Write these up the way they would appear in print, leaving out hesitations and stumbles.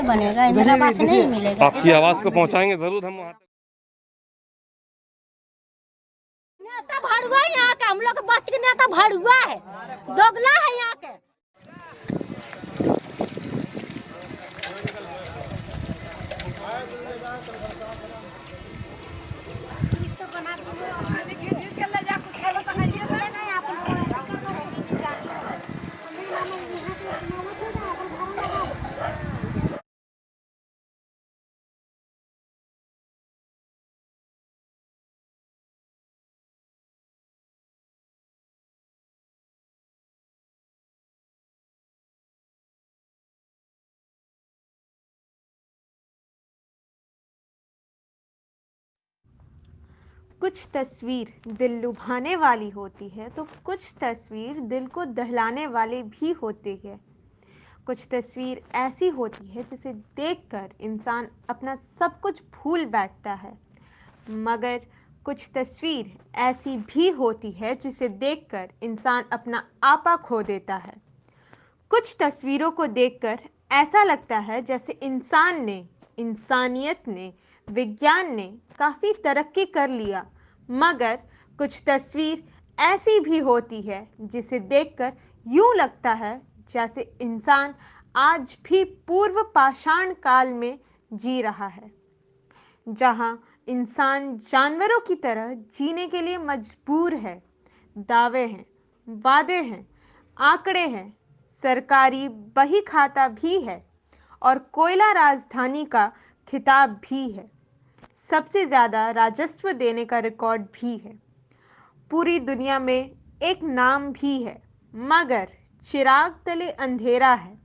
नहीं बनेगा, इंदिरा आवास नहीं मिलेगा। आपकी आवाज को पहुंचाएंगे जरूर हम वहाँ तक। नेता भड़ुआ है यहाँ का, हम लोग के बस्ती के नेता भड़ुआ है, दोगला है यहाँ के। कुछ तस्वीर दिल लुभाने वाली होती है तो कुछ तस्वीर दिल को दहलाने वाली भी होती है। कुछ तस्वीर ऐसी होती है जिसे देखकर इंसान अपना सब कुछ भूल बैठता है, मगर कुछ तस्वीर ऐसी भी होती है जिसे देखकर इंसान अपना आपा खो देता है। कुछ तस्वीरों को देखकर ऐसा लगता है जैसे इंसान ने, इंसानियत ने, विज्ञान ने काफ़ी तरक्की कर लिया, मगर कुछ तस्वीर ऐसी भी होती है जिसे देखकर यूं लगता है जैसे इंसान आज भी पूर्व पाषाण काल में जी रहा है, जहां इंसान जानवरों की तरह जीने के लिए मजबूर है। दावे हैं, वादे हैं, आंकड़े हैं, सरकारी बही खाता भी है और कोयला राजधानी का खिताब भी है। सबसे ज़्यादा राजस्व देने का रिकॉर्ड भी है। पूरी दुनिया में एक नाम भी है, मगर चिराग तले अंधेरा है।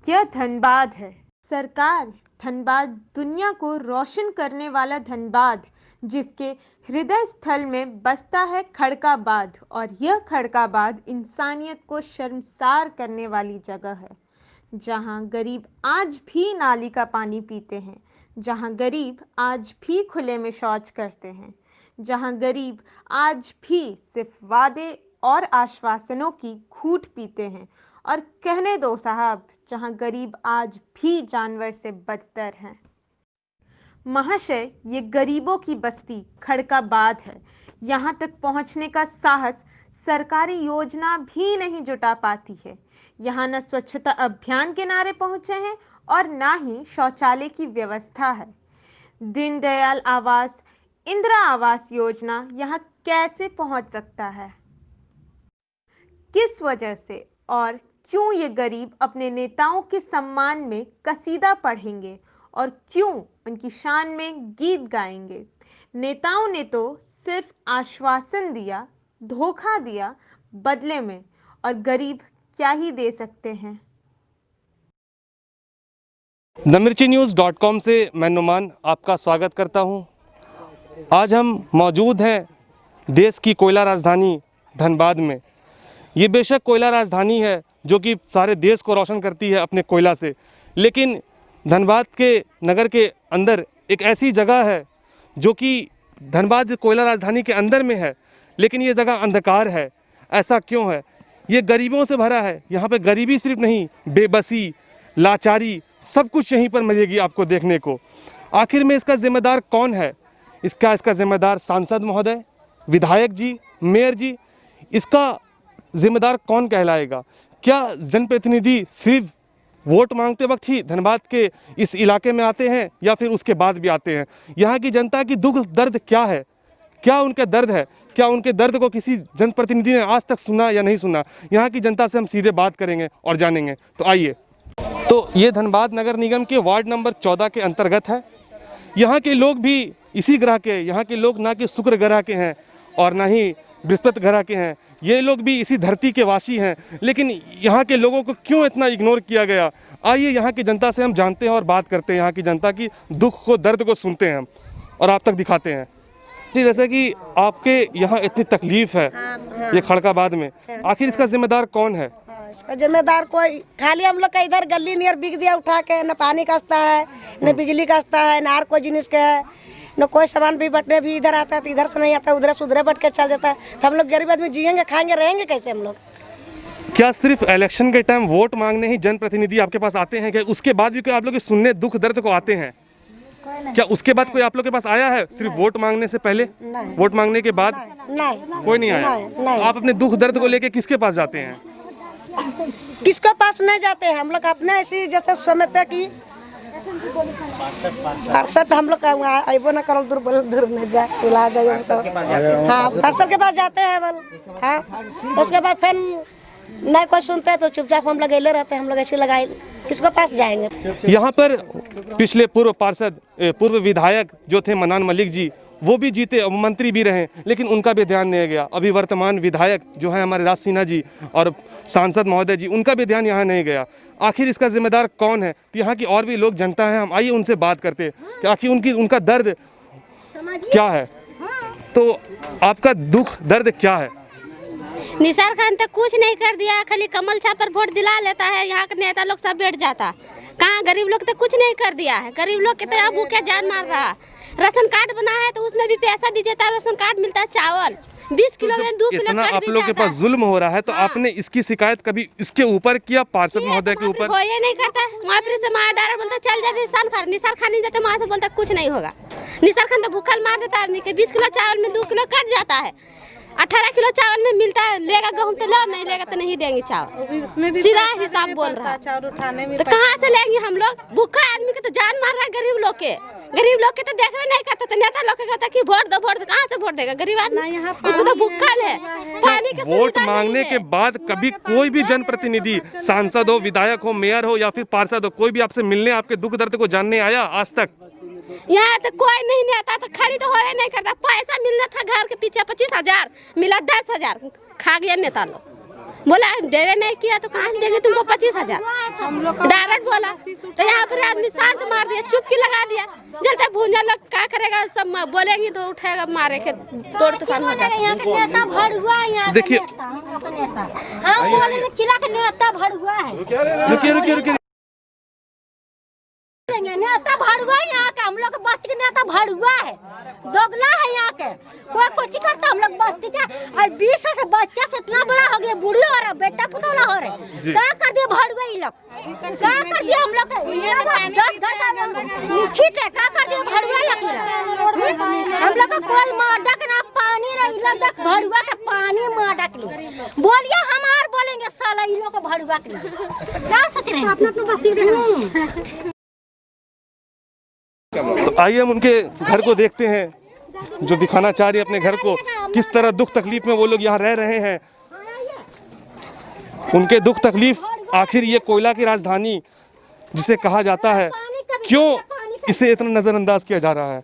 यह धनबाद है। सरकार धनबाद, दुनिया को रोशन करने वाला धनबाद, जिसके हृदय स्थल में बसता है खड़काबाद, और यह खड़काबाद इंसानियत को शर्मसार करने वाली जगह है, जहां गरीब आज भी नाली का पानी पीते हैं, जहां गरीब आज भी खुले में शौच करते हैं, जहां गरीब आज भी सिर्फ वादे और आश्वासनों की घूंट पीते हैं। और कहने दो साहब, जहां गरीब आज भी जानवर से बदतर हैं। महाशय, ये गरीबों की बस्ती खड़काबाद है। यहाँ तक पहुँचने का साहस सरकारी योजना भी नहीं जुटा पाती है। यहाँ न स्वच्छता अभियान के नारे पहुँचे हैं और ना ही शौचालय की व्यवस्था है। दीनदयाल आवास, इंदिरा आवास योजना यहाँ कैसे पहुँच सकता है? किस वजह से और क्यों ये गरीब अपने नेताओं के सम्मान में कसीदा पढ़ेंगे और क्यों उनकी शान में गीत गाएंगे? नेताओं ने तो सिर्फ आश्वासन दिया, धोखा दिया बदले में, और गरीब क्या ही दे सकते हैं? themirchinews.com से मैं नुमान आपका स्वागत करता हूं। आज हम मौजूद हैं देश की कोयला राजधानी धनबाद में। ये बेशक कोयला राजधानी है जो कि सारे देश को रोशन करती है अपने कोयला से, लेकिन धनबाद के नगर के अंदर एक ऐसी जगह है जो कि धनबाद कोयला राजधानी के अंदर में है, लेकिन ये जगह अंधकार है। ऐसा क्यों है? ये गरीबों से भरा है। यहाँ पे गरीबी सिर्फ नहीं, बेबसी, लाचारी, सब कुछ यहीं पर मिलेगी आपको देखने को। आखिर में इसका जिम्मेदार कौन है? इसका जिम्मेदार सांसद महोदय, विधायक जी, मेयर जी, इसका जिम्मेदार कौन कहलाएगा? क्या जनप्रतिनिधि सिर्फ वोट मांगते वक्त ही धनबाद के इस इलाके में आते हैं या फिर उसके बाद भी आते हैं? यहाँ की जनता की दुख दर्द क्या है? क्या उनके दर्द है? क्या उनके दर्द को किसी जनप्रतिनिधि ने आज तक सुना या नहीं सुना? यहाँ की जनता से हम सीधे बात करेंगे और जानेंगे। तो आइए। तो ये धनबाद नगर निगम के वार्ड नंबर 14 के अंतर्गत है। यहाँ के लोग भी इसी ग्रह के, यहाँ के लोग ना कि शुक्र ग्रह के हैं और ना ही बृहस्पति ग्रह के हैं। ये लोग भी इसी धरती के वासी हैं, लेकिन यहाँ के लोगों को क्यों इतना इग्नोर किया गया? आइए यहाँ की जनता से हम जानते हैं और बात करते हैं। यहाँ की जनता की दुख को, दर्द को सुनते हैं हम और आप तक दिखाते हैं। जी, जैसे कि आपके यहाँ इतनी तकलीफ है ये खड़काबाद में, आखिर इसका जिम्मेदार कौन है? इसका जिम्मेदार कोई, खाली हम लोग का इधर गली नियर बिक दिया उठा के, न पानी का आस्था है, न बिजली का आस्था है, न और कोई जिनिस का है, न कोई सामान भी बटने भी इधर आता है तो इधर से नहीं आता, उधर से उधर बट के चल जाता है। तो हम लोग गरीब आदमी जिएंगे, खाएंगे, रहेंगे कैसे हम लोग? क्या सिर्फ इलेक्शन के टाइम वोट मांगने ही जनप्रतिनिधि आपके पास आते हैं? क्या उसके बाद भी कोई आप लोग के सुनने दुख दर्द को आते हैं? क्या उसके बाद कोई आप लोग के पास आया है? सिर्फ वोट मांगने से पहले, वोट मांगने के बाद नहीं, कोई नहीं आया? नहीं। आप अपने दुख दर्द को लेके किसके पास जाते हैं? किसके पास नहीं जाते हैं हम लोग, अपने ऐसी जैसे समझते कि पार्षद हम लोग अबो न करो, दूर नहीं जाए बुला जाइए तो हाँ पार्षद के पास जाते हैं बल। हाँ उसके बाद फिर नहीं कोई सुनते हैं तो चुपचाप हम लोग अकेले रहते हैं, हम लोग ऐसे लगाए किसके पास जाएंगे। यहाँ पर पिछले पूर्व पार्षद, पूर्व विधायक जो थे मनान मलिक जी, वो भी जीते और मंत्री भी रहे, लेकिन उनका भी ध्यान नहीं गया। अभी वर्तमान विधायक जो है हमारे राज सिन्हा जी और सांसद महोदय जी, उनका भी ध्यान यहाँ नहीं गया। आखिर इसका जिम्मेदार कौन है? तो यहाँ की और भी लोग जनता है, हम आइए उनसे बात करते हैं कि आखिर उनका दर्द क्या है। तो आपका दुख दर्द क्या है? निसार खान तक कुछ नहीं कर दिया, खाली कमल छाप पर वोट दिला लेता है, यहाँ के नेता लोग सब बैठ जाता। कहाँ गरीब लोग तक कुछ नहीं कर दिया है, गरीब लोग के तरह भूखे जान मार रहा। राशन कार्ड बना है तो उसमें भी पैसा दीजिए, राशन कार्ड मिलता है चावल 20 किलो में 2 किलो इतना आप लोग के पास जुल्म हो रहा है, तो आपने इसकी शिकायत कभी इसके ऊपर किया, पार्षद महोदय के ऊपर? ये नहीं करता, वहाँ फिर से मार डारा बोलता चल जा निसार खान नहीं जाते, वहाँ से बोलता कुछ नहीं होगा। निसार खान तो भूखल मार देता आदमी के, 20 किलो चावल में 2 किलो कट जाता है, 18 किलो चावल में मिलता है, लेगा गेहूँ तो लो, नहीं लेगा तो नहीं देंगे चावल। उसमें भी सीधा हिसाब बोल रहा है, चावल उठाने में तो कहाँ से लेंगे हम लोग? भूखा आदमी के तो जान मार रहा है, गरीब लोग के तो देखा नहीं करता, तो नेता लोग कहता कि वोट दो, कहाँ से वोट देगा गरीब आदमी? उसको तो भूखल है, पानी के वोट मांगने के बाद कभी कोई भी जनप्रतिनिधि, सांसद हो, विधायक हो, मेयर हो या फिर पार्षद हो, कोई भी आपसे मिलने, आपके दुख दर्द को जानने आया आज तक? यहाँ तो कोई नहीं आता, तो खड़ी तो होए नहीं करता। पैसा मिलना था घर के पीछे 25,000 मिला, 10,000 खा गया नेता लोग, बोला देवे नहीं किया तो कहाँ से देंगे तुमको 25,000, डायरेक्ट बोला। तो यहाँ पर आदमी शांत मार दिया, चुपकी लगा दिया। जलता भूंजा लोग क्या करेगा, सब बोलेंगे तो उठेगा, मारे के तोड़ तूफान हो जाएगा। देखिए नेता भड़ुआ यहाँ का, हम लोग बस्ती के नेता भड़ुआ है, दोगला है यहाँ के, कोई कुछ करता। हम लोग बस्ती के 20 से बच्चा से इतना बड़ा हो गया, बूढ़ी हो रहा, बेटा पुतौला हो रहे, क्या कर दिया भड़ुआ ये लोग, क्या कर दिया हम लोग? 10 घंटा क्या कर दिया भड़ुआ लोग? हम लोग को कोई माडक ना पानी रही लग, भड़ुआ का पानी माडक ली बोलिए, हमार बोलेंगे साला इन लोग भड़ुआ के क्या सोच रहे हैं? अपना बस्ती तो आइए हम उनके घर को देखते हैं, जो दिखाना चाह रही है अपने घर को, किस तरह दुख तकलीफ में वो लोग यहाँ रह रहे हैं। उनके दुख तकलीफ, आखिर ये कोयला की राजधानी जिसे कहा जाता है, क्यों इसे इतना नज़रअंदाज किया जा रहा है?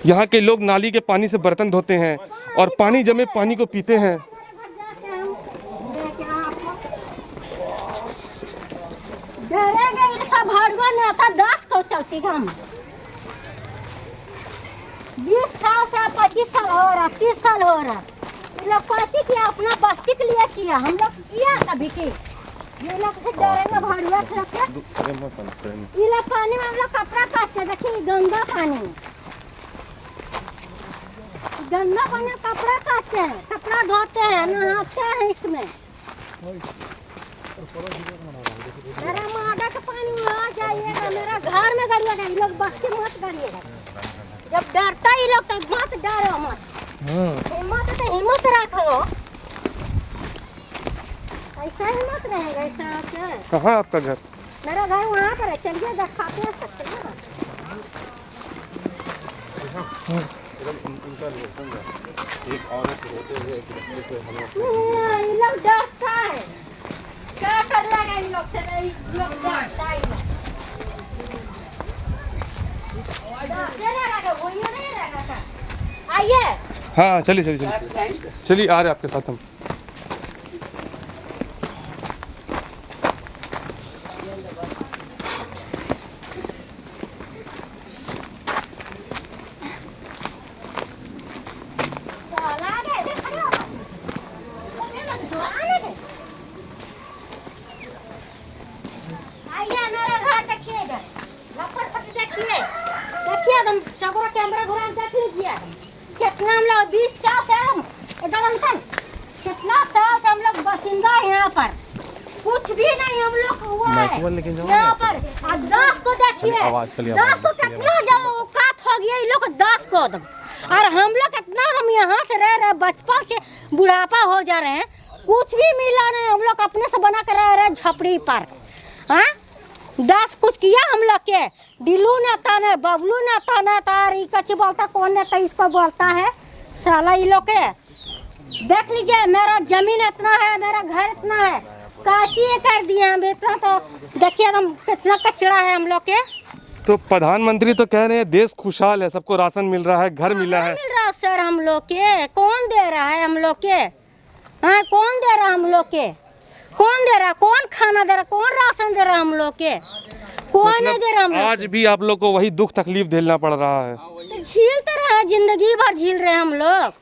यहाँ के लोग नाली के पानी से बर्तन धोते हैं और पानी जमे पानी को पीते हैं। सब भड़ुआ नेता 10 को चलती हम 20 साल से 25 साल हो रहा, 30 साल हो रहा। लोग कैसे किया, अपना बस्ती के लिए किया, हम लोग किया कभी की? ये लोग से डरेंगे भड़ुआ ये लोग पानी में हम लोग कपड़ा काटते, देखिए गंदा पानी, गंदा पानी कपड़ा काटते हैं, कपड़ा धोते हैं, नहाते हैं इसमें। मेरा मादा का पानी में आ जाइएगा, मेरा घर में गरिएगा, ये लोग बस्ती मत गरिएगा। जब डरता ही लोग तो मत डरो, हिम्मत रखो, ऐसा हिम्मत रहेगा ऐसा क्या? कहाँ आपका घर? मेरा घर वहाँ पर है, चलिए दिखाते हैं सकते हैं। ये लोग डरता है, क्या कर लेगा इन लोग से? नहीं लोग डरता है, आइए। हाँ चलिए चलिए आ रहे आपके साथ हम। कैमरा घुरा देख लीजिए, कितना हम लोग 20 साल से एकदम कितना साल से हम लोग बसिंदा है यहाँ पर, कुछ भी नहीं हम लोग हुआ है यहाँ पर। और 10 को देखिए, 10 को कितना औकात हो गया, ये लोग 10 को दम। और हम लोग कितना हम यहाँ से रह रहे, बचपन से बुढ़ापा हो जा रहे हैं, कुछ भी मिला नहीं। हम लोग अपने से बना कर रह रहे झपड़ी पर। हाँ 10 कुछ किया हम लोग के, डिलू नेता ने, बबलू नेता ने, तार कच्ची बोलता कौन नेता इसको बोलता है साला ये लोग के। देख लीजिए मेरा जमीन इतना है, मेरा घर इतना है, काची कर दिया हम इतना। तो देखिए हम कितना कचरा है हम लोग के। तो प्रधानमंत्री तो कह रहे हैं देश खुशहाल है, सबको राशन मिल रहा है, घर मिला है। मिल रहा सर हम लोग के, कौन दे रहा है हम लोग के? हाँ कौन दे रहा हम लोग के? कौन दे रहा, कौन खाना दे रहा, कौन राशन दे रहा हम लोग के? कोई नहीं दे रहा हम लोग। आज भी आप लोग को वही दुख तकलीफ झेलना पड़ रहा है। झीलते रहे, जिंदगी भर झील रहे हैं हम लोग,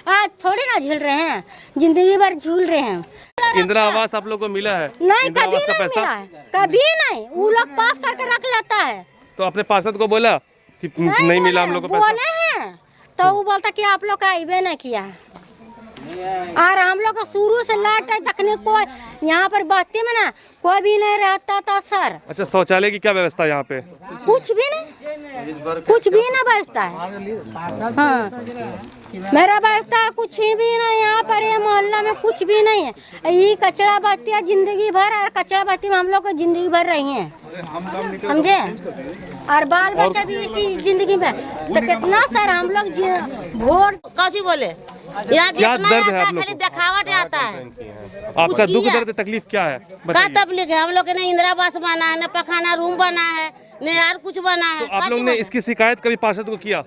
आज थोड़ी ना झील रहे हैं, जिंदगी भर झूल रहे हैं। इंदिरा आवास आप लोग को मिला है? नहीं इंदिरा कभी आवास का नहीं पैसा? मिला है, कभी नहीं। वो लोग पास करके रख लेता है। तो अपने पार्षद को बोला कि नहीं मिला हम लोग को पैसा? बोले हैं तो वो बोलता कि आप लोग का आइबे नहीं किया। और हम लोग का शुरू से लाइट तकनीक कोई यहाँ पर बस्ती में ना कोई भी नहीं रहता था सर। अच्छा शौचालय की क्या व्यवस्था है यहाँ पे? कुछ भी नहीं, कुछ भी ना व्यवस्था है। हाँ मेरा व्यवस्था है कुछ भी नहीं यहाँ पर, ये मोहल्ला में कुछ भी नहीं है। ये कचरा बस्ती है जिंदगी भर, और कचरा बस्ती में हम लोग को जिंदगी भर रही हैं, समझे। और बाल बच्चा भी इसी जिंदगी में। तो कितना सर हम लोग वोट कैसी बोले, यहाँ क्या जितना दर्द है आप आता लोग खाली को? दिखावट आता है। आपका दुख किया? दर्द तकलीफ क्या है का बताइए। तबलीग है, हम लोग के न इंदिरा आवास बना है, न पखाना रूम बना है, न यार कुछ बना है। तो आप लोग ने इसकी शिकायत कभी पार्षद को किया?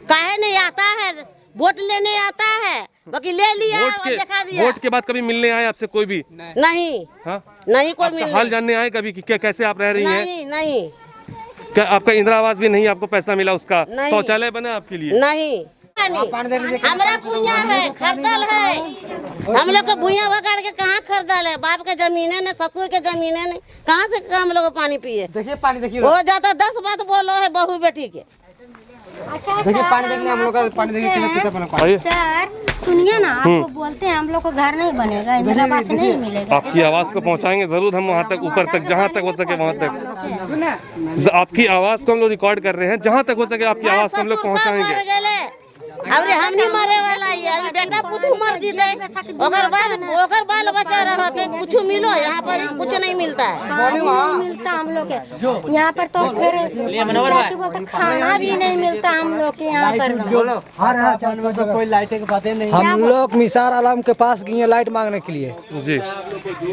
काहे नहीं आता है, वोट लेने आता है, बाकी ले लिया और दिखा दिया। वोट के बाद कभी मिलने आए आपसे कोई भी? नहीं हाँ? नहीं कोई आपका हाल मिल जानने आए कभी कि क्या कैसे आप रह रही हैं? नहीं नहीं क्या आपका इंदिरा आवास भी नहीं, आपको पैसा मिला उसका? नहीं। शौचालय बना आपके लिए? नहीं। हमारा भूया है, खरदल है, हम लोग का भूया भगाड़ के कहाँ खरदल है? बाप के जमीने ने, ससुर के जमीने ने, कहाँ से हम लोग पानी पिए? देखिए पानी देखिए, हो जाता 10 बात बोलो है बहू बेटी के। अच्छा देखिए पानी देखने हम लोग का पानी देखिए कितना पीता बना पानी। आइए। सर सुनिए ना, आपको बोलते हैं हम लोग को घर नहीं बनेगा, इंदिरा आवास नहीं मिलेगा। आपकी आवाज को पहुंचाएंगे जरूर हम वहाँ तक, ऊपर तक, जहाँ तक हो सके वहाँ तक। आपकी आवाज को हम लोग रिकॉर्ड कर रहे हैं, जहाँ तक हो सके आपकी आवाज को हम लोग पहुँचाएंगे। अरे हम नहीं मरे वाला है, अभी बेटा पुतू मर जीते, ओकर बाल बच्चा रहते, कुछ मिलो, यहाँ पर कुछ नहीं मिलता है। पानी नहीं मिलता हम लोग के यहाँ पर, तो फिर चाची बोलते खाना भी नहीं मिलता हम लोग के यहाँ पर। कोई लाइटें की बातें नहीं। हम लोग निसार आलम के पास गए लाइट मांगने के लिए जी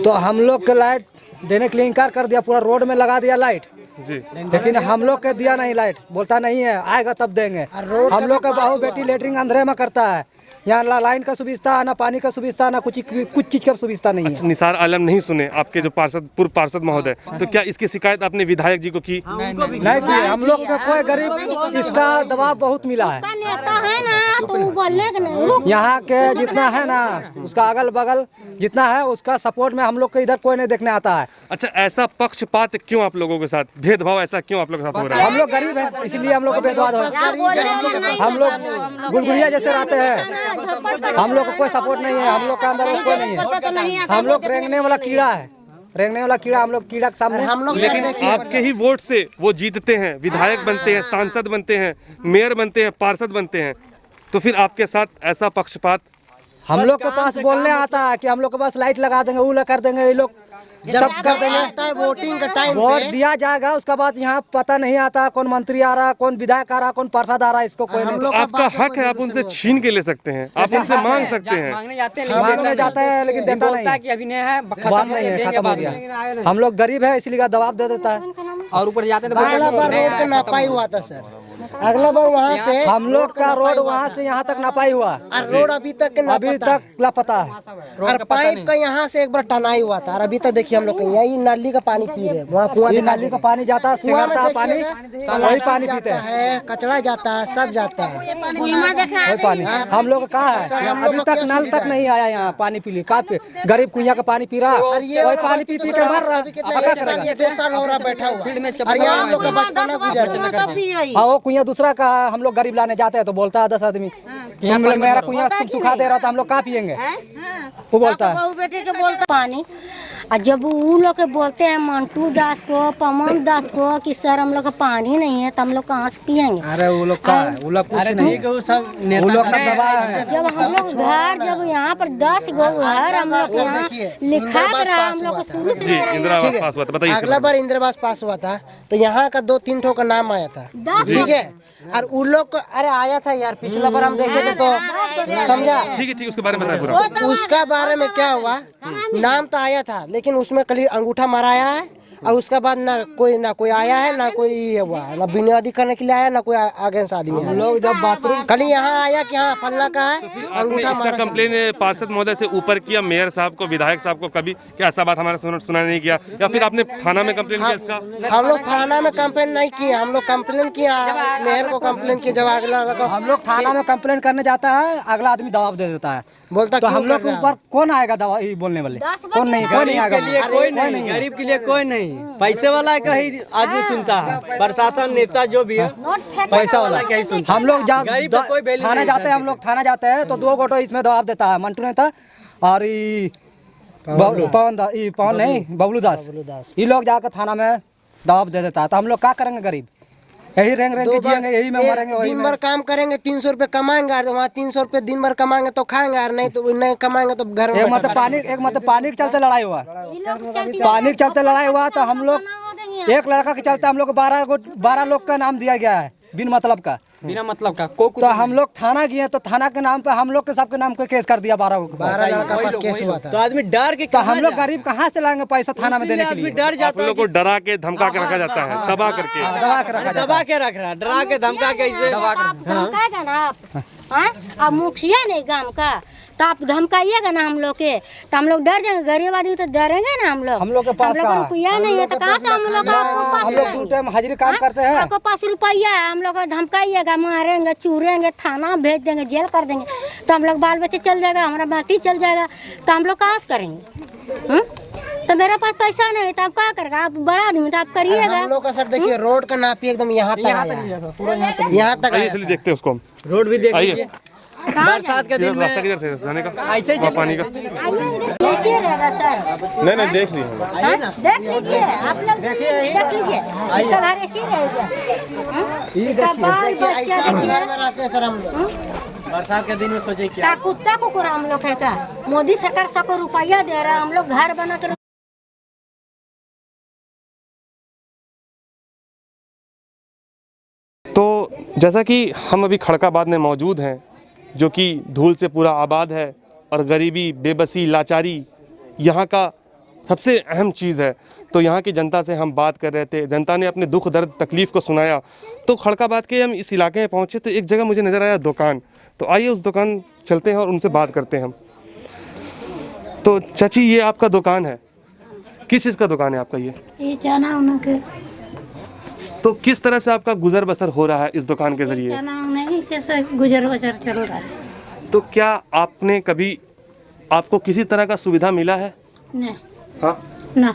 तो हम लोग के लाइट देने के लिए इनकार कर दिया, पूरा रोड में लगा दिया लाइट जी। लेकिन हम लोग के दिया नहीं लाइट, बोलता नहीं है आएगा तब देंगे। हम लोग का बहू बेटी लेटरिंग अंधेरे में करता है, यहाँ ना लाइन का सुविधा, ना पानी का सुविधा, ना कुछ चीज का सुविधा नहीं है। निसार आलम नहीं सुने आपके जो पार्षद, पूर्व पार्षद महोदय, तो क्या इसकी शिकायत आपने विधायक जी को की? नहीं किए, हम लोग का कोई गरीब, इसका दबाव बहुत मिला है। उसका नेता है ना तो वो बोलने के नहीं रुक। यहाँ के जितना है ना, उसका अगल बगल जितना है, उसका सपोर्ट में हम लोग के इधर कोई नहीं देखने आता है। अच्छा ऐसा पक्षपात क्यों आप लोगों के साथ, भेदभाव ऐसा क्यों आप लोग के साथ हो रहा है? हम लोग गरीब हैं इसलिए हम लोग को भेदभाव हो रहा है। हम लोग गुलगुलिया जैसे रहते हैं, हम लोग को कोई सपोर्ट नहीं है, हम लोग का अंदर कोई नहीं है। हम लोग रेंगने वाला कीड़ा है, रेंगने वाला कीड़ा, हम लोग कीड़ा के सामने। लेकिन आपके ही वोट से वो जीतते हैं, विधायक बनते हैं, सांसद बनते हैं, मेयर बनते हैं, पार्षद बनते हैं, तो फिर आपके साथ ऐसा पक्षपात? हम लोग के पास बोलने आता है कि हम लोग के पास लाइट लगा देंगे, वो कर देंगे, ये लोग सब कर देंगे। वोटिंग का टाइम वोट दिया जाएगा, उसके बाद यहाँ पता नहीं आता कौन मंत्री आ रहा, कौन विधायक आ रहा, कौन पार्षद आ रहा, इसको कोई नहीं। तो आपका हक है, आप उनसे छीन के ले सकते हैं, आप उनसे मांग सकते हैं। मांगने जाते हैं मांगने जाता है लेकिन देता नहीं है, कि अभी नहीं है, बात नहीं है, खत्म हो गया। हम लोग गरीब है इसलिए दबाव दे देता है। और ऊपर जाते हैं तो अगला बार रोड का नापाई हुआ था सर, अगला बार वहाँ से हम लोग का रोड वहाँ से यहाँ तक नपाई हुआ, और रोड अभी तक अभी तक लापता है। और पाइप का यहाँ से एक बार टनाई हुआ था, और अभी तक देखिए हम लोग यही नाली का पानी पी रहे हैं, वहाँ कुआं ये नाली का पानी जाता है, सिंगारता है पानी, वही पानी पीते जाता हैं, है, कचरा जाता है, सब जाता है। वही पानी। हम लोग का कहाँ है, अभी तक नल तक नहीं आया यहाँ पानी पी ली, का गरीब कुइया का पानी पी रहा, वही पानी पी पी के मर रहा। अब क्या करेगा? 2 साल हो रहा बैठा हुआ, और यहाँ हम लोग का बचपना गुजर रहा है। हाँ वो कुइया दूसरा का, हम लोग गरीब लाने जाते हैं तो बोलता है 10 आदमी मेरा कुआं तुम सुखा दे रहा था, हम लोग कहाँ पियेंगे? वो बोलता है बहू बेटे के बोलता पानी। और जब वो लोग के बोलते हैं मंटू दास को, पवन दास को कि सर हम लोग का पानी नहीं है तो हम लोग कहाँ से पियेंगे? अरे वो लोग का है, वो लोग कुछ नहीं, वो लोग सब दबा है। जब हम लोग घर, जब यहाँ पर 10 गो घर हम लोग के यहाँ लिखा रहा, हम लोग को शुरू से जी इंदिरा आवास पास हुआ था, बताइए अगला बार इंदिरा आवास पास हुआ था तो यहाँ का 2-3 ठो का नाम आया था, 10 ठीक है। और उन लोग को अरे आया था यार, पिछला बार हम देखे थे तो समझा। ठीक है, उसके बारे में बताइए पूरा। उसका बारे में क्या हुआ, नाम तो आया था लेकिन उसमें कल अंगूठा मराया है और उसके बाद ना कोई आया है, ना कोई ये हुआ, ना बुनियादी करने के लिए आया, ना कोई आगे से आदमी आया। लोग जब बाथरूम कल यहाँ आया कि हाँ फलना का है, अंगूठा इसका मारा। कंप्लेन पार्षद महोदय से ऊपर किया, मेयर साहब को, विधायक साहब को कभी क्या ऐसा बात हमारा सुना नहीं किया, या फिर आपने थाना में कंप्लेन किया इसका? हम लोग थाना में कंप्लेन नहीं किए, हम लोग कंप्लेन किया, मेयर को कंप्लेन किया। जब अगला हम लोग थाना में कंप्लेन करने जाता है, अगला आदमी दबाव दे देता है, बोलता तो हम लोग के ऊपर कौन आएगा दवा बोलने वाले? कौन नहीं आएगा। कोई नहीं, गरीब के लिए कोई नहीं, पैसे वाला का ही आदमी सुनता है, प्रशासन नेता जो भी है पैसा वाला क्या ही सुनता है। हम लोग गरीब का कोई वैल्यू थाने नहीं जाते हैं, हम लोग थाने जाते हैं तो 2 गोटो इसमें दबाव देता है, मंटू नेता और पवन नहीं बबलू दास, ये लोग जाकर थाना में दबाव दे देता है। तो हम लोग क्या करेंगे? गरीब यही रेंग के जिएंगे, यही में मरेंगे, वही दिन भर काम करेंगे, 300 रुपए कमाएंगे, और वहाँ 300 रुपए दिन भर कमाएंगे तो खाएंगे, और नहीं तो नहीं कमाएंगे तो घर में। एक मतलब पानी के चलते लड़ाई हुआ, पानी के चलते लड़ाई हुआ तो हम लोग एक लड़का के चलते हम लोग 12 लोग का नाम दिया गया है बिना मतलब का तो हम लोग थाना गए तो थाना के नाम पे हम लोग के सबके नाम पे केस कर दिया 12 लड़का पास केस हुआ था। तो आदमी डर के तो हम लोग गरीब कहाँ से लाएंगे पैसा थाना में देने के लिए? डर आप जाता लोगों को डरा के धमका के रखा जाता है, दबा करके। दबा के रखा दबा के रख रहा, डरा के धमका के ऐसे आप धमकाएगा ना आप मुखिया नहीं गांव का, तो आप धमकाइएगा ना हम लोग के, तो हम लोग डर जाएंगे। गरीब आदमी तो डरेंगे ना हम लोग। हम लोग के पास रुपया नहीं है तो कहाँ से हम लोग हम लोग 2 टाइम हाजिरी काम करते हैं, आपके पास रुपया है, हम लोग धमकाइएगा, मारेंगे, चूरेंगे, थाना भेज देंगे, जेल कर देंगे, तो हम लोग बाल बच्चे चल जाएगा, हमारा माटी चल जाएगा, तो हम लोग कहाँ से करेंगे? तो मेरे पास पैसा नहीं तो आप क्या करेगा? आप बड़ा आदमी तो आप करिएगा। हम लोग का सर देखिए रोड का नापी एकदम यहाँ तक आया, यहाँ तक आइए चलिए देखते हैं उसको हम। रोड भी देख आइए बरसात के दिन रास्ता में किधर से जाने का? ऐसे वहाँ पानी का कैसे रहेगा सर? नहीं देख ली देख लीजिए, आप लोग देख लीजिए, इसका घर ऐसे ही रहेगा। इसका बाल बच्चा ऐसा देखिए, घर में रहते हैं सर हम लोग। बरसात के दिन में सोचे क्या कुत्ता कुकुर हम लोग है का? मोदी सरकार सबको रुपया दे रहा है, हम लोग घर बना कर। तो जैसा कि हम अभी खड़काबाद में मौजूद हैं, जो कि धूल से पूरा आबाद है और गरीबी, बेबसी, लाचारी यहाँ का सबसे अहम चीज़ है। तो यहाँ की जनता से हम बात कर रहे थे, जनता ने अपने दुख दर्द तकलीफ़ को सुनाया। तो खड़काबाद के हम इस इलाके में पहुँचे तो एक जगह मुझे नज़र आया दुकान, तो आइए उस दुकान चलते हैं और उनसे बात करते हैं हम। तो चाची ये आपका दुकान है, किस चीज़ का दुकान है आपका? ये जाना उनके तो किस तरह से आपका गुजर बसर हो रहा है इस दुकान के ज़रिए? जाना नहीं कैसे गुजर बसर चल रहा है। तो क्या आपने कभी आपको किसी तरह का सुविधा मिला है? नहीं हाँ ना,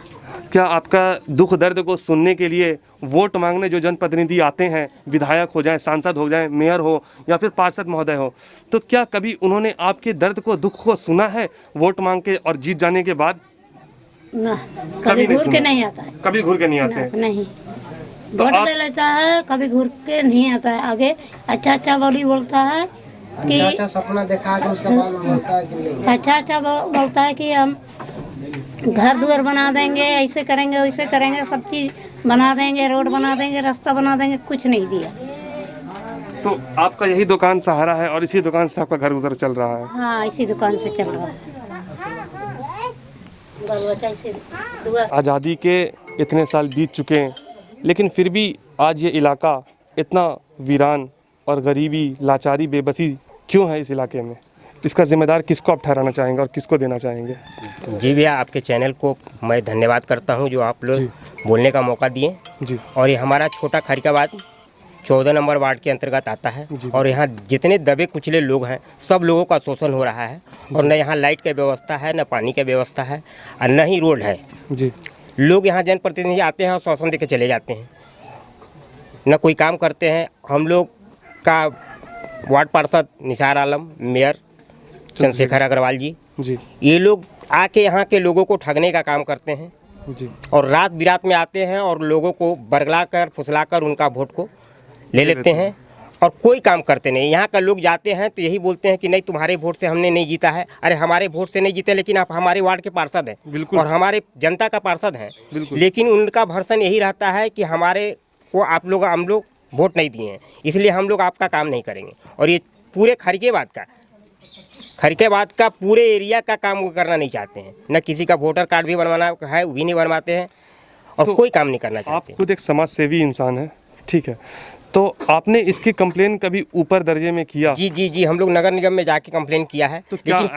क्या आपका दुख दर्द को सुनने के लिए वोट मांगने जो जनप्रतिनिधि आते हैं, विधायक हो जाएं, सांसद हो जाएं, मेयर हो या फिर पार्षद महोदय हो, तो क्या कभी उन्होंने आपके दर्द को, दुख को सुना है वोट मांग के और जीत जाने के बाद? ना कभी घूर के सुना? नहीं आता है। कभी घूर के नहीं आते ना, हैं? नहीं तो वोट आप- ले लेता है, कभी घूर के नहीं आता है। आगे अच्छा बोली बोलता है कि अच्छा सपना देखा के उसका बाद में बोलता है कि नहीं। अच्छा बोलता है कि हम घर दुआर बना देंगे, ऐसे करेंगे, वैसे करेंगे, सब चीज़ बना देंगे, रोड बना देंगे, रास्ता बना देंगे, कुछ नहीं दिया। तो आपका यही दुकान सहारा है और इसी दुकान से आपका घर गुजर चल रहा है? हाँ, इसी दुकान से चल रहा है। बाल बच्चा इसी दुआ आज़ादी के इतने साल बीत चुके हैं, लेकिन फिर भी आज ये इलाका इतना वीरान और गरीबी, लाचारी, बेबसी क्यों है इस इलाके में? इसका जिम्मेदार किसको आप ठहराना चाहेंगे और किसको देना चाहेंगे? जी भैया, आपके चैनल को मैं धन्यवाद करता हूं जो आप लोग बोलने का मौका दिए जी। और ये हमारा छोटा खड़काबाद 14 नंबर वार्ड के अंतर्गत आता है और यहाँ जितने दबे कुचले लोग हैं सब लोगों का शोषण हो रहा है और न यहाँ लाइट की व्यवस्था है, न पानी की व्यवस्था है और न ही रोड है जी। लोग यहाँ जनप्रतिनिधि आते हैं और शोषण देके चले जाते हैं, न कोई काम करते हैं। हम लोग का वार्ड पार्षद निसार आलम, मेयर चंद्रशेखर अग्रवाल जी, ये लोग आके यहाँ के लोगों को ठगने का काम करते हैं जी। और रात बिरात में आते हैं और लोगों को बरगला कर फुसला कर उनका वोट को ले लेते हैं और कोई काम करते नहीं। यहाँ का लोग जाते हैं तो यही बोलते हैं कि नहीं तुम्हारे वोट से हमने नहीं जीता है। अरे हमारे वोट से नहीं जीते, लेकिन आप हमारे वार्ड के पार्षद हैं और हमारे जनता का पार्षद हैं, लेकिन उनका भर्सन यही रहता है कि हमारे को हम लोग वोट नहीं दिए हैं, इसलिए हम लोग आपका काम नहीं करेंगे। और ये पूरे खरिकेबाद का पूरे एरिया का काम वो करना नहीं चाहते हैं। न किसी का वोटर कार्ड भी बनवाना है, वो भी नहीं बनवाते हैं और कोई काम नहीं करना चाहते। आप खुद एक समाज सेवी इंसान है, ठीक है, तो आपने इसकी कंप्लेन कभी ऊपर दर्जे में किया? जी, हम लोग नगर निगम में जाके कंप्लेन किया है, तो लेकिन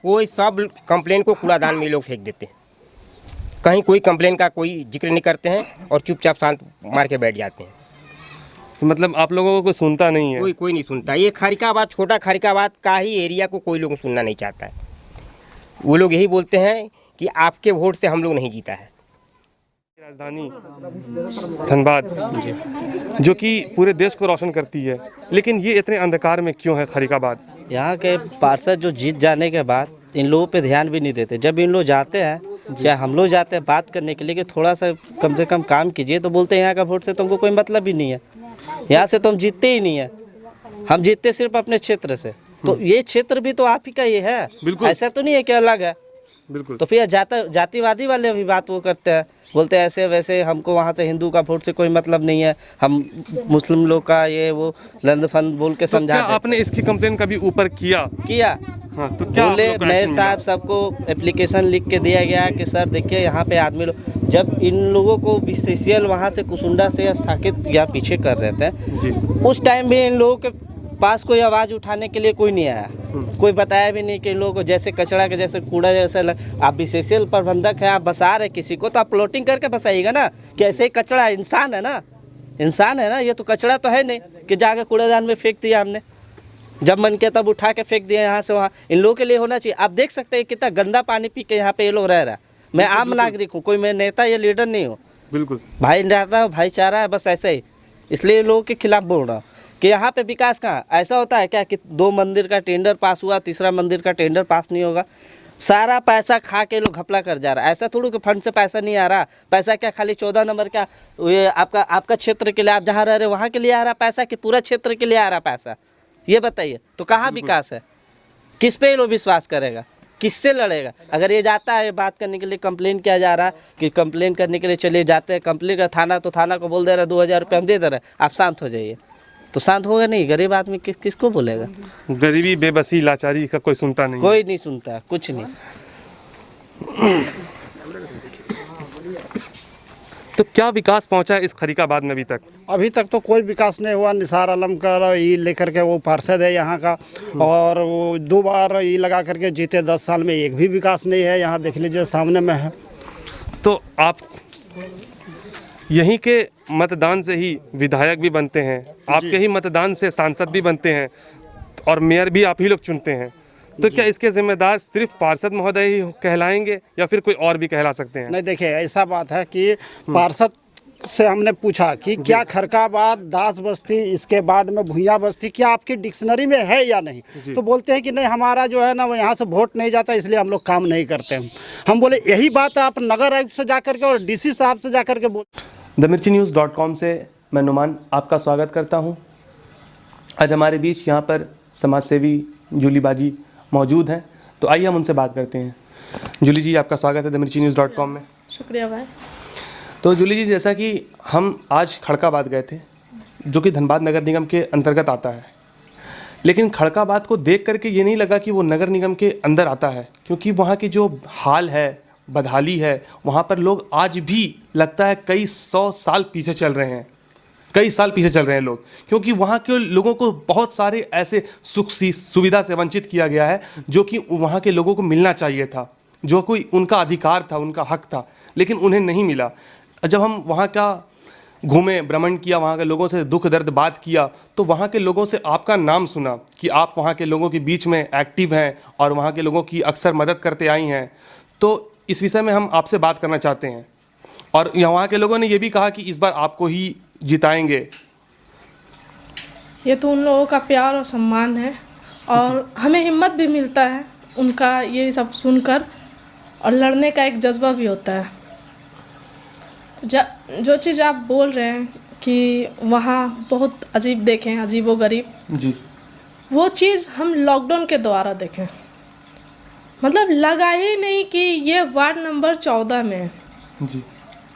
कोई सब कंप्लेन को कूड़ादान में लोग फेंक देते हैं। कहीं कोई कंप्लेन का कोई जिक्र नहीं करते हैं और चुपचाप शांत मार के बैठ जाते हैं। मतलब आप लोगों को कोई सुनता नहीं है? कोई नहीं सुनता। ये खरिकाबाद, छोटा खरिकाबाद का ही एरिया को कोई लोग सुनना नहीं चाहता है। वो लोग यही बोलते हैं कि आपके वोट से हम लोग नहीं जीता है। राजधानी धनबाद जो कि पूरे देश को रोशन करती है, लेकिन ये इतने अंधकार में क्यों है खरिकाबाद? यहाँ के पार्षद जो जीत जाने के बाद इन लोगों पे ध्यान भी नहीं देते। जब इन लोग जाते हैं, चाहे हम लोग जाते हैं बात करने के लिए कि थोड़ा सा कम से कम काम कीजिए, तो बोलते हैं यहाँ का वोट से तुमको कोई मतलब ही नहीं है, यहाँ से तो हम जीतते ही नहीं है, हम जीतते सिर्फ अपने क्षेत्र से। तो ये क्षेत्र भी तो आप ही का ये है, ऐसा तो नहीं है कि अलग है। बिल्कुल। तो फिर जातिवादी वाले भी बात वो करते हैं, बोलते हैं ऐसे वैसे, हमको वहाँ से हिंदू का वोट से कोई मतलब नहीं है, हम मुस्लिम लोग का ये वो लंद फंद बोल के समझा। तो आपने इसकी कंप्लेन कभी ऊपर किया? हाँ, तो क्या बोले मेयर साहब सबको एप्लीकेशन लिख के दिया गया कि सर देखिए यहाँ पे आदमी लोग, जब इन लोगों को बीसीसीएल वहाँ से कुसुंडा से स्थापित या पीछे कर रहे थे, उस टाइम भी इन लोगों के पास कोई आवाज़ उठाने के लिए कोई नहीं आया, कोई बताया भी नहीं कि इन लोगों को जैसे कचरा के जैसे कूड़ा जैसे आप बीसीसीएल प्रबंधक हैं, आप बसा रहे किसी को तो आप प्लॉटिंग करके बसाइएगा ना, कि ऐसे ही कचरा इंसान है ना, ये तो कचरा तो है नहीं कि जाके कूड़ेदान में फेंक दिया हमने, जब मन किया तब उठा के फेंक दिया यहाँ से वहाँ। इन लोगों के लिए होना चाहिए। आप देख सकते हैं कितना गंदा पानी पी के यहाँ पे ये लोग रह रहा है। मैं आम नागरिक हूँ, कोई मैं नेता या लीडर नहीं हूँ, बिल्कुल भाई रहता है, भाईचारा है, बस ऐसे ही। इसलिए लोगों के खिलाफ बोल रहा हूँ कि यहाँ पे विकास कहाँ। ऐसा होता है क्या कि 2 मंदिर का टेंडर पास हुआ, 3रा मंदिर का टेंडर पास नहीं होगा, सारा पैसा खा के लोग घपला कर जा रहा है। ऐसा थोड़ी कि फंड से पैसा नहीं आ रहा, पैसा क्या खाली 14 नंबर का ये आपका क्षेत्र के लिए, आप जहाँ रह रहे वहाँ के लिए आ रहा पैसा कि पूरा क्षेत्र के लिए आ रहा पैसा? ये बताइए, तो कहाँ विकास है? किस पे लोग विश्वास करेगा, किससे लड़ेगा? अगर ये जाता है बात करने के लिए, कंप्लेन किया जा रहा है कि कंप्लेन करने के लिए चले जाते हैं, कंप्लेन का थाना, तो थाना को बोल दे रहा है 2000 रुपये हम दे दे रहे हैं, आप शांत हो जाइए, तो शांत होगा नहीं। गरीब आदमी किसको बोलेगा? गरीबी, बेबसी, लाचारी का कोई सुनता नहीं, कोई नहीं सुनता, कुछ नहीं। तो क्या विकास पहुंचा है इस खरिकाबाद में अभी तक? अभी तक तो कोई विकास नहीं हुआ। निसार आलम का ये लेकर के वो पार्षद है यहाँ का, और वो 2 बार ये लगा करके जीते, 10 साल में एक भी विकास नहीं है। यहाँ देख लीजिए सामने में है। तो आप यहीं के मतदान से ही विधायक भी बनते हैं, आपके ही मतदान से सांसद भी बनते हैं, और मेयर भी आप ही लोग चुनते हैं, तो क्या इसके जिम्मेदार सिर्फ पार्षद महोदय ही कहलाएंगे या फिर कोई और भी कहला सकते हैं? नहीं, देखिए ऐसा बात है कि पार्षद से हमने पूछा कि क्या खरकाबाद, दास बस्ती, इसके बाद में भुइया बस्ती क्या आपकी डिक्शनरी में है या नहीं, तो बोलते हैं कि नहीं, हमारा जो है ना वो यहाँ से वोट नहीं जाता, इसलिए हम लोग काम नहीं करते हैं। हम बोले यही बात आप नगर आयुक्त से जाकर के और डीसी साहब से जाकर के बोल। themirchinews.com से मैं नुमान आपका स्वागत करता हूँ। आज हमारे बीच यहाँ पर समाज सेवी जूली बाजी मौजूद हैं, तो आइए हम उनसे बात करते हैं। जूली जी, आपका स्वागत है themirchinews.com में। शुक्रिया भाई। तो जूली जी, जैसा कि हम आज खड़काबाद गए थे, जो कि धनबाद नगर निगम के अंतर्गत आता है, लेकिन खड़काबाद को देख करके ये नहीं लगा कि वो नगर निगम के अंदर आता है, क्योंकि वहाँ की जो हाल है, बदहाली है, वहाँ पर लोग आज भी लगता है कई 100 साल पीछे चल रहे हैं, कई साल पीछे चल रहे हैं लोग, क्योंकि वहाँ के लोगों को बहुत सारे ऐसे सुख सुविधा से वंचित किया गया है जो कि वहाँ के लोगों को मिलना चाहिए था, जो कोई उनका अधिकार था, उनका हक था, लेकिन उन्हें नहीं मिला। जब हम वहाँ का घूमे, भ्रमण किया, वहाँ के लोगों से दुख दर्द बात किया, तो वहाँ के लोगों से आपका नाम सुना कि आप वहाँ के लोगों के बीच में एक्टिव हैं और वहाँ के लोगों की अक्सर मदद करते आई हैं। तो इस विषय में हम आपसे बात करना चाहते हैं, और वहाँ के लोगों ने ये भी कहा कि इस बार आपको ही जिताएंगे। ये तो उन लोगों का प्यार और सम्मान है, और हमें हिम्मत भी मिलता है उनका ये सब सुनकर, और लड़ने का एक जज्बा भी होता है। जो चीज़ आप बोल रहे हैं कि वहाँ बहुत अजीब देखें, अजीबोगरीब जी, वो चीज़ हम लॉकडाउन के द्वारा देखें। मतलब लगा ही नहीं कि ये वार्ड नंबर 14 में है। जी,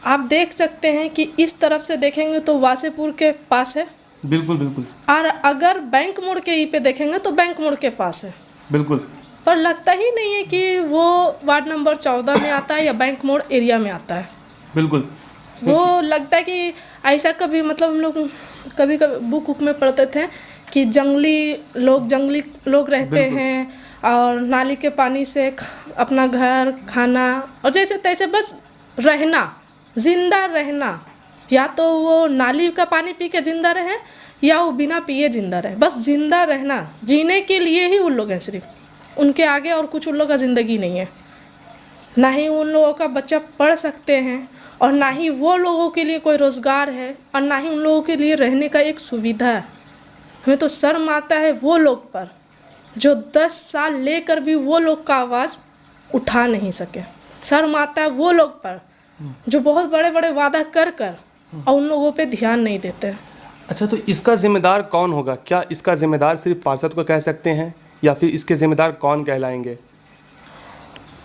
आप देख सकते हैं कि इस तरफ से देखेंगे तो वासेपुर के पास है, बिल्कुल बिल्कुल, और अगर बैंक मोड़ के ई पे देखेंगे तो बैंक मोड़ के पास है, बिल्कुल। पर लगता ही नहीं है कि वो वार्ड नंबर 14 में आता है या बैंक मोड़ एरिया में आता है। बिल्कुल, वो लगता है कि ऐसा कभी, मतलब हम लोग कभी कभी बुक में पढ़ते थे कि जंगली लोग रहते हैं, और नाली के पानी से अपना घर, खाना और जैसे तैसे बस रहना, जिंदा रहना, या तो वो नाली का पानी पी के जिंदा रहे या वो बिना पिए जिंदा रहे, बस जिंदा रहना, जीने के लिए ही उन लोग हैं सिर्फ, उनके आगे और कुछ उन लोग का ज़िंदगी नहीं है। ना ही उन लोगों का बच्चा पढ़ सकते हैं, और ना ही वो लोगों के लिए कोई रोज़गार है, और ना ही उन लोगों के लिए रहने का एक सुविधा है। हमें तो शर्म आता है वो लोग पर जो 10 साल लेकर भी वो लोग का आवाज़ उठा नहीं सके। शर्म आता है वो लोग पर जो बहुत बड़े बड़े वादा कर और उन लोगों पे ध्यान नहीं देते। अच्छा, तो इसका जिम्मेदार कौन होगा? क्या इसका जिम्मेदार सिर्फ पार्षद को कह सकते हैं, या फिर इसके जिम्मेदार कौन कहलाएंगे?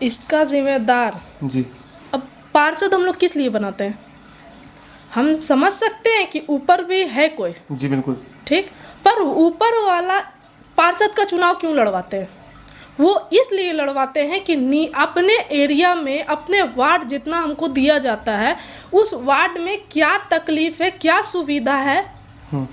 इसका जिम्मेदार जी, अब पार्षद हम लोग किस लिए बनाते हैं? हम समझ सकते हैं कि ऊपर भी है कोई, जी बिल्कुल ठीक, पर ऊपर वाला पार्षद का चुनाव क्यों लड़वाते हैं? वो इसलिए लड़वाते हैं कि अपने एरिया में, अपने वार्ड जितना हमको दिया जाता है, उस वार्ड में क्या तकलीफ है, क्या सुविधा है,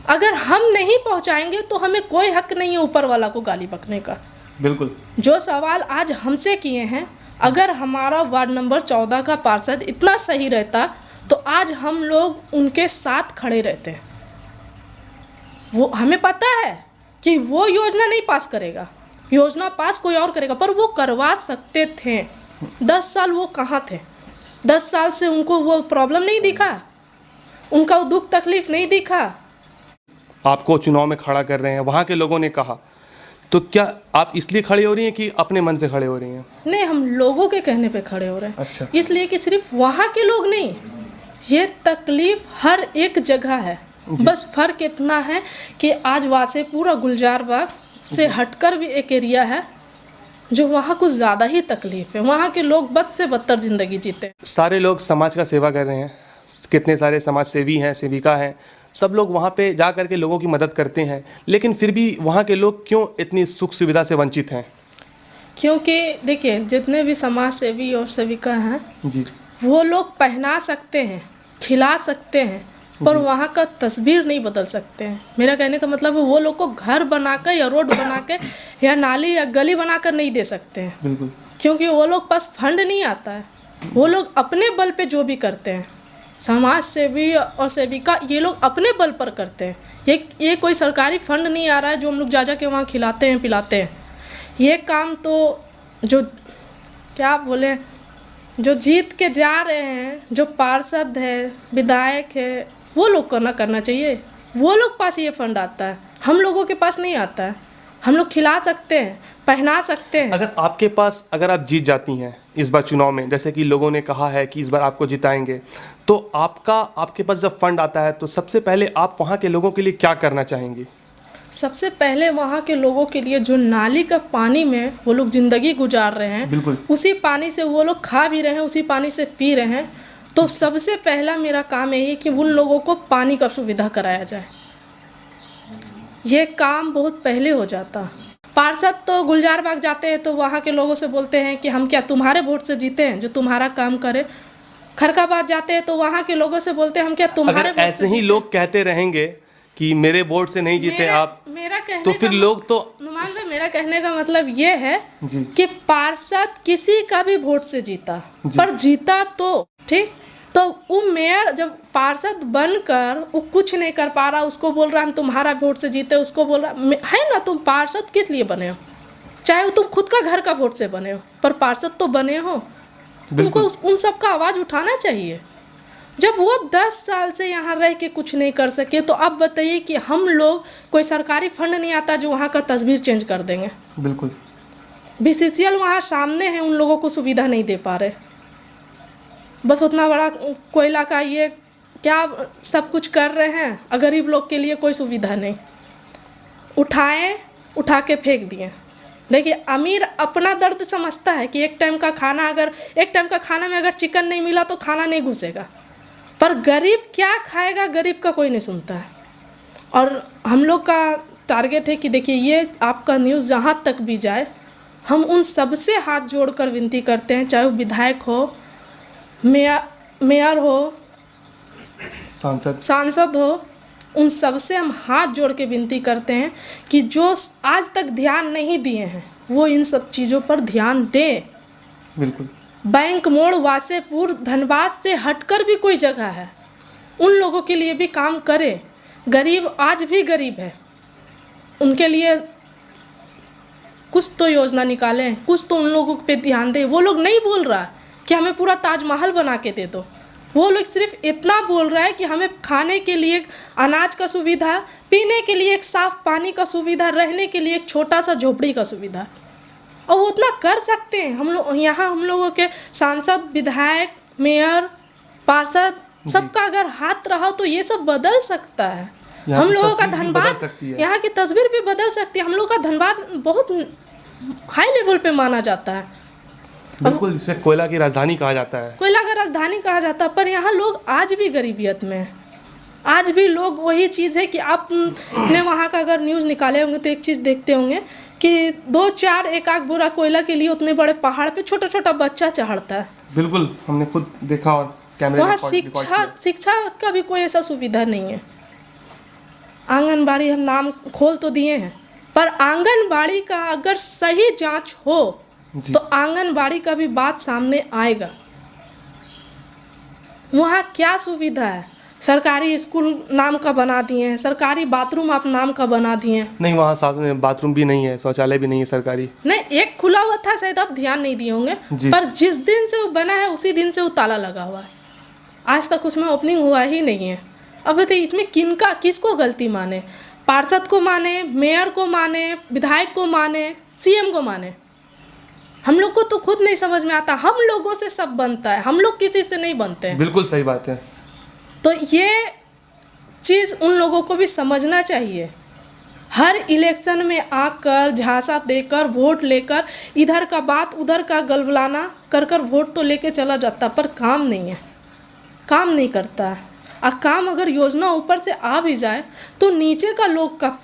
अगर हम नहीं पहुंचाएंगे तो हमें कोई हक नहीं है ऊपर वाला को गाली बकने का। बिल्कुल, जो सवाल आज हमसे किए हैं, अगर हमारा वार्ड नंबर 14 का पार्षद इतना सही रहता तो आज हम लोग उनके साथ खड़े रहते। वो हमें पता है कि वो योजना नहीं पास करेगा, योजना पास कोई और करेगा, पर वो करवा सकते थे। 10 साल वो कहाँ थे? 10 साल से उनको वो प्रॉब्लम नहीं दिखा, उनका वो दुख तकलीफ नहीं दिखा। आपको चुनाव में खड़ा कर रहे हैं, वहाँ के लोगों ने कहा, तो क्या आप इसलिए खड़ी हो रही हैं कि अपने मन से खड़े हो रही हैं? नहीं, हम लोगों के कहने पे खड़े हो रहे हैं। अच्छा। इसलिए कि सिर्फ वहाँ के लोग नहीं, ये तकलीफ हर एक जगह है। बस फर्क इतना है कि आज वासेपुर और गुलजार से हटकर भी एक एरिया है जो वहाँ कुछ ज़्यादा ही तकलीफ है। वहाँ के लोग बद से बदतर ज़िंदगी जीते। सारे लोग समाज का सेवा कर रहे हैं, कितने सारे समाज सेवी हैं, सेविका हैं, सब लोग वहाँ पे जा कर के लोगों की मदद करते हैं, लेकिन फिर भी वहाँ के लोग क्यों इतनी सुख सुविधा से वंचित हैं? क्योंकि देखिए, जितने भी समाज सेवी और सेविका हैं जी, वो लोग पहना सकते हैं, खिला सकते हैं, पर वहाँ का तस्वीर नहीं बदल सकते हैं। मेरा कहने का मतलब है वो लोग को घर बनाकर या रोड बनाकर या नाली या गली बनाकर नहीं दे सकते हैं। बिल्कुल, क्योंकि वो लोग पास फंड नहीं आता है। वो लोग अपने बल पे जो भी करते हैं, समाज सेवी और सेविका ये लोग अपने बल पर करते हैं। ये कोई सरकारी फंड नहीं आ रहा है जो हम लोग जा के वहाँ खिलाते हैं पिलाते हैं। ये काम तो जो क्या बोले, जो जीत के जा रहे हैं, जो पार्षद है, विधायक है, वो लोग को ना करना चाहिए। वो लोग पास ये फंड आता है, हम लोगों के पास नहीं आता है। हम लोग खिला सकते हैं, पहना सकते हैं। अगर आपके पास, अगर आप जीत जाती हैं इस बार चुनाव में, जैसे कि लोगों ने कहा है कि इस बार आपको जिताएंगे, तो आपके पास जब फंड आता है तो सबसे पहले आप वहाँ के लोगों के लिए क्या करना चाहेंगी? सबसे पहले वहाँ के लोगों के लिए जो नाली का पानी में वो लोग ज़िंदगी गुजार रहे हैं, बिल्कुल, उसी पानी से वो लोग खा भी रहे हैं, उसी पानी से पी रहे हैं। तो सबसे पहला मेरा काम यही कि उन लोगों को पानी का सुविधा कराया जाए। ये काम बहुत पहले हो जाता। पार्षद तो गुलजार बाग जाते हैं तो वहाँ के लोगों से बोलते हैं कि हम क्या तुम्हारे वोट से जीते हैं जो तुम्हारा काम करे। खरकाबाद जाते हैं तो वहाँ के लोगों से बोलते हैं हम क्या तुम्हारे वोट से ऐसे ही लोग कहते रहेंगे कि मेरे वोट से नहीं जीते आप, मेरा कहने तो फिर लोग तो नुमान भाई, मेरा कहने का मतलब ये है कि पार्षद किसी का भी वोट से जीता, पर जीता तो ठीक, तो वो मेयर जब पार्षद बनकर वो कुछ नहीं कर पा रहा, उसको बोल रहा हम तुम्हारा वोट से जीते, उसको बोल रहा है ना, तुम पार्षद किस लिए बने हो? चाहे वो तुम खुद का घर का वोट से बने हो, पर पार्षद तो बने हो, तुमको उन सब का आवाज़ उठाना चाहिए। जब वो 10 साल से यहाँ रह के कुछ नहीं कर सके, तो अब बताइए कि हम लोग, कोई सरकारी फंड नहीं आता जो वहाँ का तस्वीर चेंज कर देंगे। बिल्कुल। BCCL वहाँ सामने है, उन लोगों को सुविधा नहीं दे पा रहे। बस उतना बड़ा कोयला का ये क्या सब कुछ कर रहे हैं, और गरीब लोग के लिए कोई सुविधा नहीं। उठा के फेंक दिए। देखिए, अमीर अपना दर्द समझता है कि एक टाइम का खाना में अगर चिकन नहीं मिला तो खाना नहीं घुसेगा, पर गरीब क्या खाएगा, गरीब का कोई नहीं सुनता है। और हम लोग का टारगेट है कि देखिए, ये आपका न्यूज़ जहाँ तक भी जाए, हम उन सबसे हाथ जोड़कर विनती करते हैं, चाहे वो विधायक हो, मेयर हो, सांसद हो, उन सबसे हम हाथ जोड़ के विनती करते हैं कि जो आज तक ध्यान नहीं दिए हैं वो इन सब चीज़ों पर ध्यान दें। बिल्कुल। बैंक मोड़, वासेपुर, धनबाद से हटकर भी कोई जगह है, उन लोगों के लिए भी काम करें। गरीब आज भी गरीब है, उनके लिए कुछ तो योजना निकालें, कुछ तो उन लोगों पे ध्यान दें। वो लोग नहीं बोल रहा कि हमें पूरा ताजमहल बना के दे दो, वो लोग सिर्फ इतना बोल रहा है कि हमें खाने के लिए अनाज का सुविधा, पीने के लिए एक साफ पानी का सुविधा, रहने के लिए एक छोटा सा झोपड़ी का सुविधा, और वो उतना कर सकते हैं। हम लोग यहाँ, हम लोगों के सांसद, विधायक, मेयर, पार्षद, सबका अगर हाथ रहा तो ये सब बदल सकता है। हम लोगों का धनबाद, यहाँ की तस्वीर भी बदल सकती है। हम लोग का धनबाद बहुत हाई लेवल पे माना जाता है। बिल्कुल, इसे कोयला की राजधानी कहा जाता है। कोयला का राजधानी कहा जाता है, पर यहाँ लोग आज भी गरीबियत में हैं। आज भी लोग, वही चीज़ है कि आपने वहाँ का अगर न्यूज़ निकाले होंगे तो एक चीज़ देखते होंगे कि 2-4 एक आग बोरा कोयला के लिए उतने बड़े पहाड़ पे छोटा छोटा बच्चा चढ़ता है। बिल्कुल, हमने खुद देखा और कैमरे वहाँ शिक्षा का भी कोई ऐसा सुविधा नहीं है। आंगनबाड़ी हम नाम खोल तो दिए हैं, पर आंगनबाड़ी का अगर सही जांच हो तो आंगनबाड़ी का भी बात सामने आएगा। वहाँ क्या सुविधा है? सरकारी स्कूल नाम का बना दिए हैं, सरकारी बाथरूम आप नाम का बना दिए हैं। नहीं, वहाँ साथ में बाथरूम भी नहीं है, शौचालय भी नहीं है सरकारी। नहीं, एक खुला हुआ था, शायद आप ध्यान नहीं दिए होंगे, पर जिस दिन से वो बना है उसी दिन से वो ताला लगा हुआ है। आज तक उसमें ओपनिंग हुआ ही नहीं है। अब बताइए, इसमें किसको गलती माने? पार्षद को माने, मेयर को माने, विधायक को माने, CM को माने? हम लोग को तो खुद नहीं समझ में आता। हम लोगों से सब बनता है, हम लोग किसी से नहीं बनते हैं। बिल्कुल सही बात है। तो ये चीज़ उन लोगों को भी समझना चाहिए। हर इलेक्शन में आकर झांसा देकर वोट लेकर इधर का बात उधर का गलबलाना कर वोट तो लेके चला जाता, पर काम नहीं है, काम नहीं करता है। और काम अगर योजना ऊपर से आ भी जाए तो नीचे का लोग का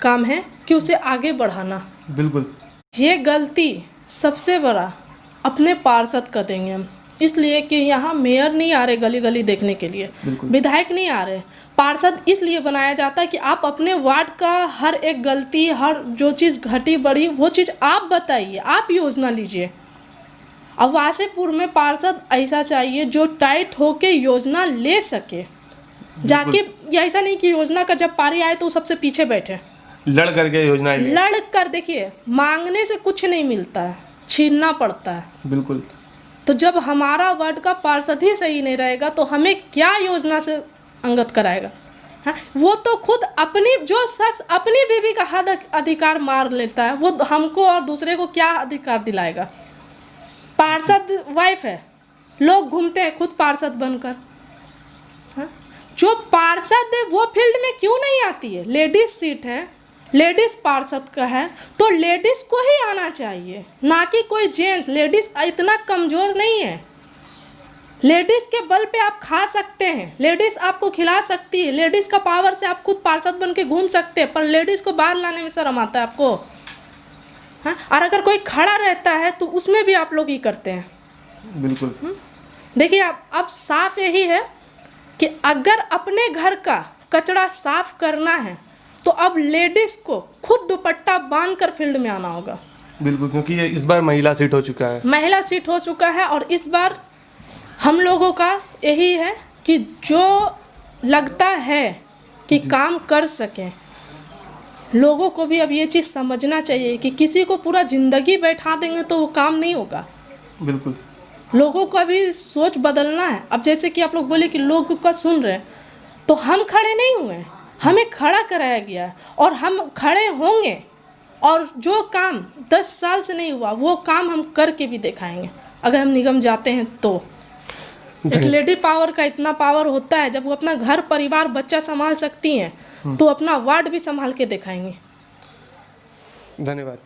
काम है कि उसे आगे बढ़ाना। बिल्कुल, ये गलती सबसे बड़ा अपने पार्षद का देंगे हम, इसलिए कि यहाँ मेयर नहीं आ रहे गली गली देखने के लिए, विधायक नहीं आ रहे। पार्षद इसलिए बनाया जाता है कि आप अपने वार्ड का हर एक गलती, हर जो चीज़ घटी बढ़ी वो चीज़ आप बताइए, आप योजना लीजिए। अब वासेपुर में पार्षद ऐसा चाहिए जो टाइट होके योजना ले सके, जाके ऐसा नहीं कि योजना का जब पारी आए तो सबसे पीछे बैठे, लड़ करके योजना लड़ कर। देखिए, मांगने से कुछ नहीं मिलता है, छीनना पड़ता है। बिल्कुल। तो जब हमारा वार्ड का पार्षद ही सही नहीं रहेगा तो हमें क्या योजना से अंगत कराएगा? हाँ, वो तो खुद अपनी, जो शख्स अपनी बीवी का हद अधिकार मार लेता है, वो हमको और दूसरे को क्या अधिकार दिलाएगा? पार्षद वाइफ है, लोग घूमते हैं खुद पार्षद बनकर। हाँ, जो पार्षद है वो फील्ड में क्यों नहीं आती है? लेडीज सीट है, लेडीज पार्षद का है तो लेडीज को ही आना चाहिए, ना कि कोई जेंट्स। लेडीज इतना कमज़ोर नहीं है, लेडीज़ के बल पे आप खा सकते हैं, लेडीज़ आपको खिला सकती है, लेडीज़ का पावर से आप खुद पार्षद बन के घूम सकते हैं, पर लेडीज़ को बाहर लाने में शर्म आता है आपको। हाँ, और अगर कोई खड़ा रहता है तो उसमें भी आप लोग ही करते हैं। बिल्कुल। देखिए, अब साफ यही है कि अगर अपने घर का कचरा साफ करना है तो अब लेडीज को खुद दुपट्टा बांधकर फील्ड में आना होगा। बिल्कुल, क्योंकि ये इस बार महिला सीट हो चुका है, महिला सीट हो चुका है। और इस बार हम लोगों का यही है कि जो लगता है कि काम कर सकें, लोगों को भी अब ये चीज़ समझना चाहिए कि किसी को पूरा ज़िंदगी बैठा देंगे तो वो काम नहीं होगा। बिल्कुल। लोगों का भी सोच बदलना है। अब जैसे कि आप लोग बोले कि लोग का सुन रहे हैं, तो हम खड़े नहीं हुए हैं, हमें खड़ा कराया गया है और हम खड़े होंगे। और जो काम 10 साल से नहीं हुआ वो काम हम करके भी दिखाएंगे अगर हम निगम जाते हैं तो। एक लेडी पावर का इतना पावर होता है, जब वो अपना घर परिवार बच्चा संभाल सकती हैं तो अपना वार्ड भी संभाल के दिखाएंगे। धन्यवाद।